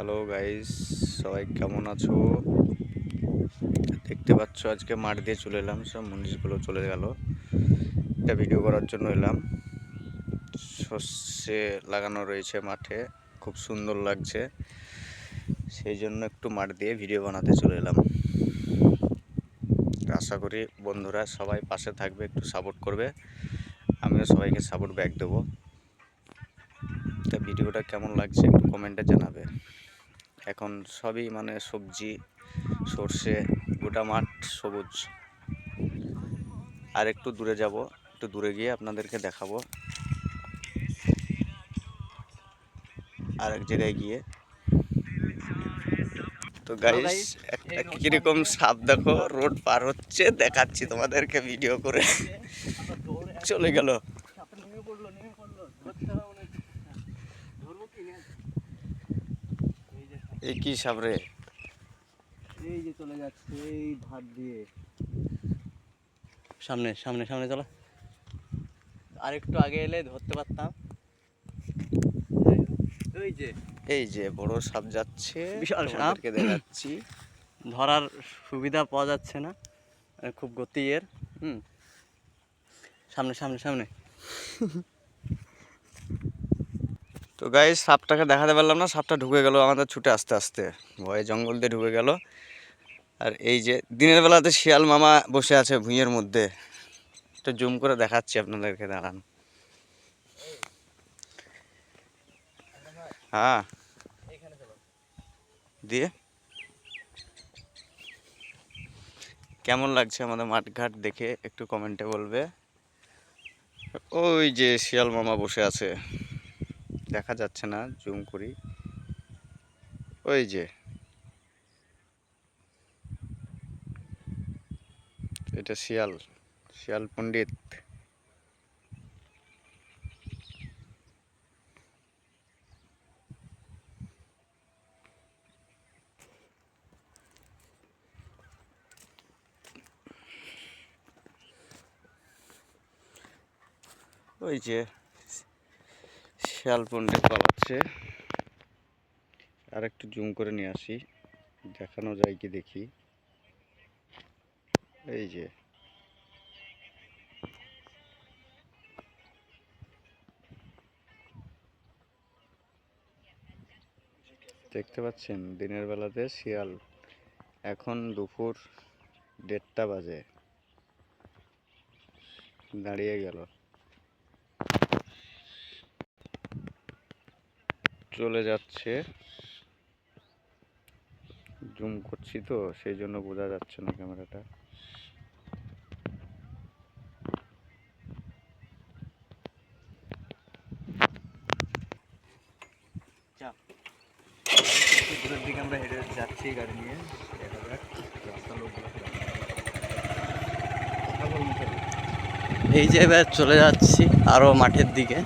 Hello guys, সবাই কেমন আছো? দেখতে পাচ্ছ আজকে মাঠ দিয়ে চলে এলাম, সব মনীষগুলো চলে গেল। একটা ভিডিও করার জন্য এলাম। সর্ষে লাগানো রয়েছে মাঠে, খুব সুন্দর লাগছে, সেই জন্য একটু মাঠ দিয়ে ভিডিও বানাতে চলে এলাম। আশা করি বন্ধুরা সবাই পাশে থাকবে, একটু সাপোর্ট করবে, আমিও সবাইকে সাপোর্ট ব্যাক দেবো। তা ভিডিওটা কেমন লাগছে একটু কমেন্টে জানাবে। এখন সবই মানে সবজি, সর্ষে, গোটা মাঠ সবুজ। আর একটু দূরে যাব, একটু দূরে গিয়ে আপনাদেরকে দেখাবো আর এক জায়গায় গিয়ে। তো গাইস একটা কিরকম সাপ দেখো রোড পার হচ্ছে, দেখাচ্ছি তোমাদেরকে ভিডিও করে। চলে গেল। এই কি সাপ রে? এই যে চলে যাচ্ছে এই ধার দিয়ে, সামনে সামনে সামনে চলো, আর একটু আগে এলে ধরতে পারতাম। এই যে বড় সাপ যাচ্ছে, বিশাল সাপ, তোমাদেরকে দেখাচ্ছি। ধরার সুবিধা পাওয়া যাচ্ছে না, খুব গতি এর। সামনে সামনে সামনে। তো গাইস সাপটাকে দেখাতে পারলাম না, সাপটা ঢুকে গেল আমাদের ছুটে আস্তে আস্তে, ভয়ে জঙ্গল দিয়ে ঢুকে গেল। আর এই যে দিনের বেলাতে শিয়াল মামা বসে আছে ভুঁইয়ের মধ্যে, একটু জুম করে দেখাচ্ছি আপনাদেরকে, দাঁড়ান। হ্যাঁ দিয়ে কেমন লাগছে আমাদের মাঠঘাট দেখে একটু কমেন্টে বলবে। ওই যে শিয়াল মামা বসে আছে, দেখা যাচ্ছে না, জুম করি। ওই যে এটা শিয়াল, শিয়াল পণ্ডিত। ওই যে শিয়াল পণ্ডিত পালাচ্ছে। আর একটু জুম করে নিয়ে আসি, দেখানো যায় কি দেখি। এই যে দেখতে পাচ্ছেন দিনের বেলাতে শিয়াল। এখন দুপুর 1:30 বাজে, দাঁড়িয়ে গেল, চলে যাচ্ছে। জুম করছি তো সেই জন্য বোঝা যাচ্ছে না ক্যামেরাটা। দূরের দিকে আমরা হেঁটে যাচ্ছি গাড়ি নিয়ে, দেখা যাক রাস্তার লোকগুলো। এই যে এবার চলে যাচ্ছি আরো মাঠের দিকে।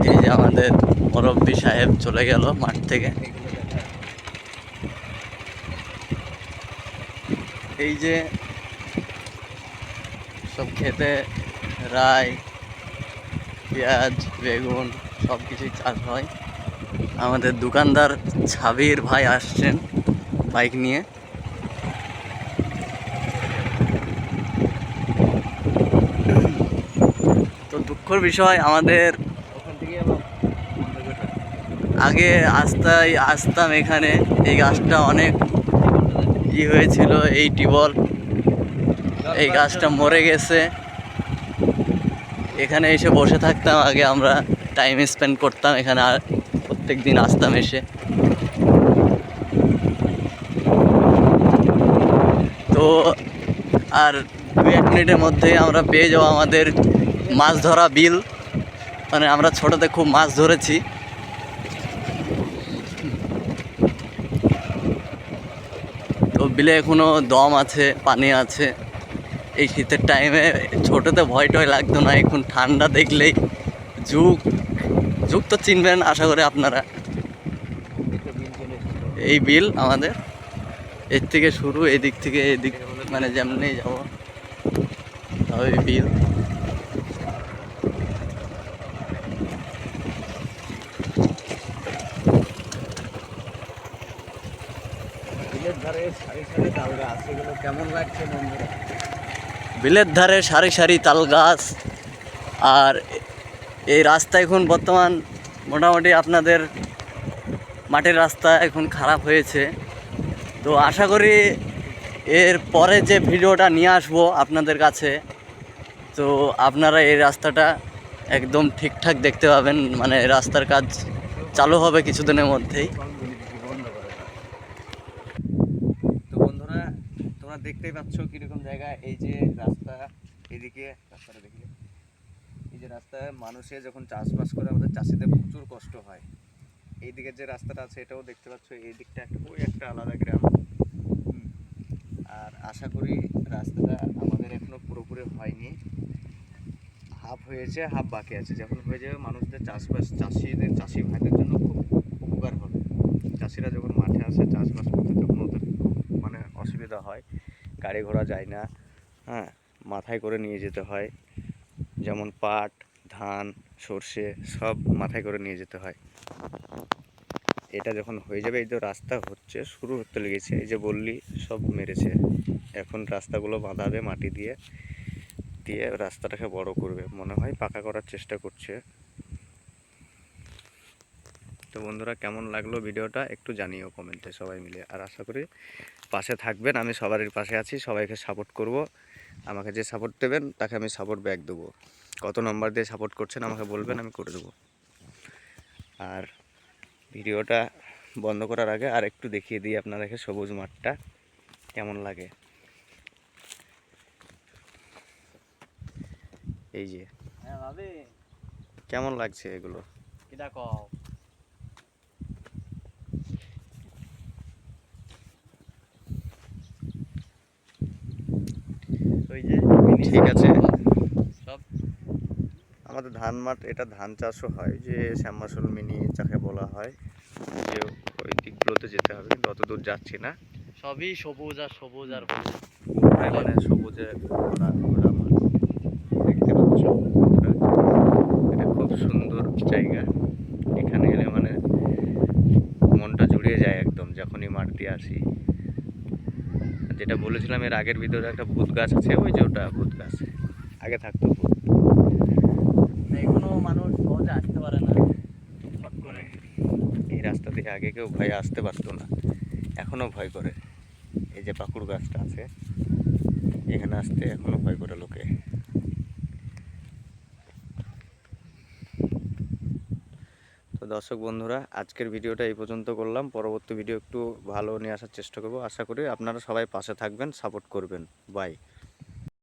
এই যে আমাদের মুরব্বি সাহেব চলে গেল মাঠ থেকে। এই যে সব খেতে রাই, পেঁয়াজ, বেগুন সব কিছুই চাষ হয়। আমাদের দোকানদার ছাবির ভাই আসছেন বাইক নিয়ে। তো দুঃখের বিষয়, আমাদের আগে আসতাম এখানে, এই গাছটা অনেক হয়েছিল, এই টিবল, এই গাছটা মরে গেছে। এখানে এসে বসে থাকতাম আগে, আমরা টাইম স্পেন্ড করতাম এখানে, আর প্রত্যেক দিন আসতাম এসে। তো আর 2-1 মিনিটের মধ্যেই আমরা পেয়ে যাবো আমাদের মাছ ধরা বিল। মানে আমরা ছোটোতে খুব মাছ ধরেছি। তো বিলে এখনও দম আছে, পানি আছে। এই শীতের টাইমে ছোটোতে ভয় টয় লাগতো না, এখন ঠান্ডা দেখলেই যুগ যুগ তো চিনবেন আশা করি আপনারা। এই বিল আমাদের, এর থেকে শুরু, এদিক থেকে এদিক, মানে যেমনি যাবো ওই বিল। ধারে সারি সারি তাল গাছ, এগুলো কেমন লাগছে বন্ধুরা? বিলের ধারে সারি সারি তাল গাছ। আর এই রাস্তা এখন বর্তমান মোটামুটি আপনাদের মাটির রাস্তা এখন খারাপ হয়েছে। তো আশা করি এর পরে যে ভিডিওটা নিয়ে আসবো আপনাদের কাছে, তো আপনারা এই রাস্তাটা একদম ঠিকঠাক দেখতে পাবেন। মানে রাস্তার কাজ চালু হবে কিছুদিনের মধ্যেই। তো বন্ধুরা, তোমরা দেখতেই পাচ্ছ কিরকম জায়গা। এই যে রাস্তা, এদিকে রাস্তাটা দেখলে, এই যে রাস্তায় মানুষে যখন চাষবাস করে আমাদের চাষিদের প্রচুর কষ্ট হয়। এইদিকে যে রাস্তাটা আছে এটাও দেখতে পাচ্ছ, এই দিকটা একটা ওই একটা আলাদা গ্রাম। আর আশা করি রাস্তাটা আমাদের এখনো পুরোপুরি হয়নি, হাফ হয়েছে হাফ বাকি আছে। যখন হয়ে যাবে মানুষদের চাষবাস, চাষি ভাইদের জন্য খুব উপকার হবে। চাষিরা যখন মাঠে আসে চাষবাস করতে তখন ওদের খুব মানে অসুবিধা হয়, গাড়ি ঘোড়া যায় না, হ্যাঁ, মাথায় করে নিয়ে যেতে হয়। যেমন পাট, ধান, সর্ষে সব মাথায় করে নিয়ে যেতে হয়। এটা যখন হয়ে যাবে, এই যে রাস্তা হচ্ছে, শুরু হতে লেগেছে, এই যে বললি সব মেরেছে, এখন রাস্তাগুলো বাঁধাবে মাটি দিয়ে দিয়ে রাস্তাটাকে বড় করবে, মনে হয় পাকা করার চেষ্টা করছে। তো বন্ধুরা, কেমন লাগলো ভিডিওটা একটু জানিও কমেন্টে সবাই মিলে। আর আশা করি পাশে থাকবেন, আমি সবারই পাশে আছি, সবাইকে সাপোর্ট করব। আমাকে যে সাপোর্ট দেবেন তাকে আমি সাপোর্ট ব্যাক দেবো। কত নম্বর দিয়ে সাপোর্ট করছেন আমাকে বলবেন, আমি করে দেবো। আর ভিডিওটা বন্ধ করার আগে আর একটু দেখিয়ে দিই আপনাদেরকে সবুজ মাঠটা কেমন লাগে। এই যে হ্যাঁ ভাবি, কেমন লাগছে এগুলো? কিটা কও? ওই যে ঠিক আছে, সব আমাদের ধান মাঠ, এটা ধান চাষও হয়, যে শ্যামাসল মিনি যাকে বলা হয়, যে ওই দিকগুলোতে যেতে হবে, কিন্তু অত দূর যাচ্ছি না। সবই সবুজ আর সবুজ আর পুরোটাই মানে সবুজে ভরা ভরা মাঠ। দেখতে পাচ্ছ বন্ধুরা, এটা খুব সুন্দর জায়গা। এখানে এলে মানে মনটা জুড়িয়ে যায় একদম যখনই মাঠ দিয়ে আসি। যেটা বলেছিলাম এর আগের ভিডিওতে, একটা ভূত গাছ আছে, ওই যে ওটা ভূত গাছ, আগে থাকতো ভূত। এখনো মানুষ সহজে আসতে পারে না ফট করে। এই রাস্তা দিয়ে আগে কেউ ভয়ে আসতে পারতো না, এখনো ভয় করে। এই যে পাকুড় গাছটা আছে, এখানে আসতে এখনো ভয় করে লোকে। তো দর্শক বন্ধুরা, আজকের ভিডিওটা এই পর্যন্ত করলাম। পরবর্তী ভিডিও একটু ভালো নিয়ে আসার চেষ্টা করব। আশা করি আপনারা সবাই পাশে থাকবেন, সাপোর্ট করবেন। বাই।